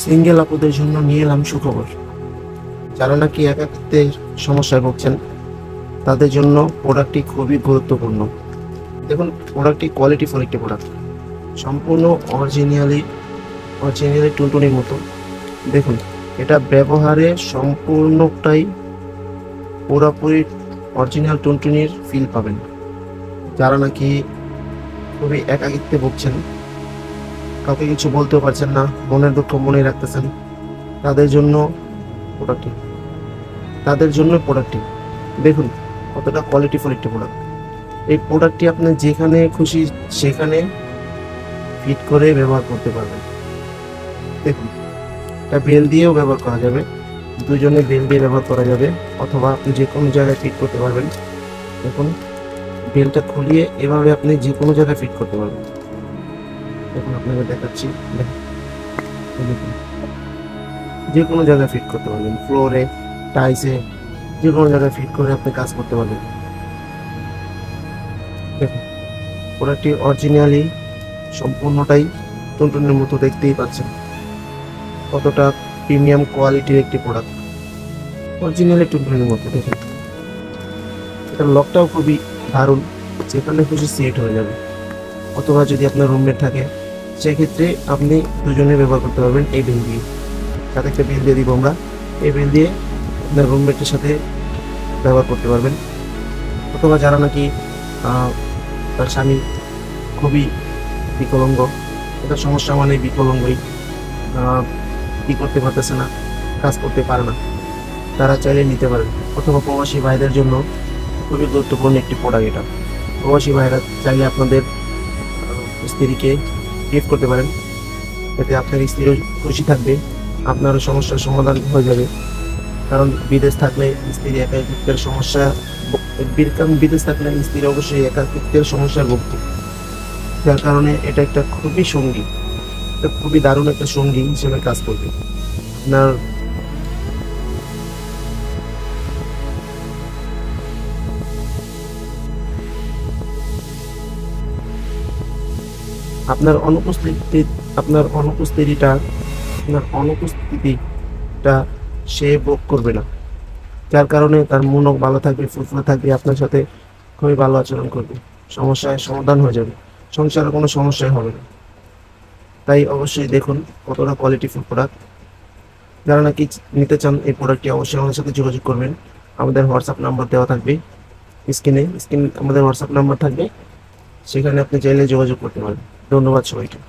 Single আপুদের জন্য নিয়ে এলাম সুখবর। যারা নাকি একাকিত্বের সমস্যায় ভুগছেন তাদের জন্য প্রোডাক্টটি খুবই গুরুত্বপূর্ণ। দেখুন, প্রোডাক্টটি কোয়ালিটিফুল একটি প্রোডাক্ট, সম্পূর্ণ অরিজিনালি টুনটুনির মতো। দেখুন, এটা ব্যবহারে সম্পূর্ণটাই পুরোপুরি অরিজিনাল টুনটুনির ফিল পাবেন। যারা নাকি খুবই একাকিত্বে ভুগছেন, কাউকে কিছু বলতেও পারছেন না, মনের দুঃখ মনে রাখতেছেন, তাদের জন্য প্রোডাক্টটি দেখুন কতটা কোয়ালিটিফুল একটি প্রোডাক্ট। এই প্রোডাক্টটি আপনি যেখানে খুশি সেখানে ফিট করে ব্যবহার করতে পারবেন। দেখুন, এটা বেল দিয়েও ব্যবহার করা যাবে, দুজনে বেল দিয়ে ব্যবহার করা যাবে, অথবা আপনি যে কোনো জায়গায় ফিট করতে পারবেন। দেখুন, বেলটা খুলিয়ে এভাবে আপনি যে কোনো জায়গায় ফিট করতে পারবেন। দেখুন, আপনাকে দেখাচ্ছি। দেখুন, যে কোনো জায়গায় ফিট করতে পারবেন, ফ্লোরে, টাইলসে, যে কোনো জায়গায় ফিট করে আপনি কাজ করতে পারবেন। দেখুন, প্রোডাক্টটি অরিজিনালি সম্পূর্ণটাই টুনটুনের মতো, দেখতেই পাচ্ছেন কতটা প্রিমিয়াম কোয়ালিটির একটি প্রোডাক্ট, অরিজিনালি টুনটুনের মতো। দেখুন, এটার লকটাও খুবই দারুণ, যেখানে খুশি সেট হয়ে যাবে। অথবা যদি আপনার রুমমেট থাকে সেক্ষেত্রে আপনি দুজনে ব্যবহার করতে পারবেন এই বেল দিয়ে। সাথে একটা বেল দিয়ে দিব আমরা, এই বেল দিয়ে আপনার রুমমেটের সাথে ব্যবহার করতে পারবেন। অথবা যারা নাকি তার স্বামী খুবই বিকলাঙ্গ, এটা সমস্যা মানে বিকলাঙ্গই, কি করতে পারতেছে না, কাজ করতে পারে না, তারা চাইলে নিতে পারেন। অথবা প্রবাসী ভাইদের জন্য খুবই গুরুত্বপূর্ণ একটি প্রোডাক্ট এটা। প্রবাসী ভাইরা চাইলে আপনাদের স্ত্রীকে গিফট করতে পারেন, এতে আপনার স্ত্রীও খুশি থাকবে, আপনারও সমস্যার সমাধান হয়ে যাবে। কারণ বিদেশ থাকলে স্ত্রী একাকিত্বের সমস্যা, বিদেশ থাকলে স্ত্রী অবশ্যই একাকিত্বের সমস্যার ভুগত। যার কারণে এটা একটা খুবই সঙ্গী, এটা খুবই দারুণ একটা সঙ্গী হিসেবে কাজ করবে। আপনার অনুপস্থিতিটা সে ভোগ করবে না। যার কারণে তার মনও ভালো থাকবে, ফুরফুরে থাকবে, আপনার সাথে খুবই ভালো আচরণ করবে, সমস্যায় সমাধান হয়ে যাবে, সংসারে কোনো সমস্যাই হবে না। তাই অবশ্যই দেখুন কতটা কোয়ালিটিফুল প্রোডাক্ট। যারা নাকি নিতে চান এই প্রোডাক্টটি অবশ্যই আমাদের সাথে যোগাযোগ করবেন। আমাদের হোয়াটসঅ্যাপ নাম্বার দেওয়া থাকবে স্ক্রিনে, আমাদের হোয়াটসঅ্যাপ নাম্বার থাকবে, সেখানে আপনি চাইলে যোগাযোগ করতে পারেন। ধন্যবাদ সবাইকে।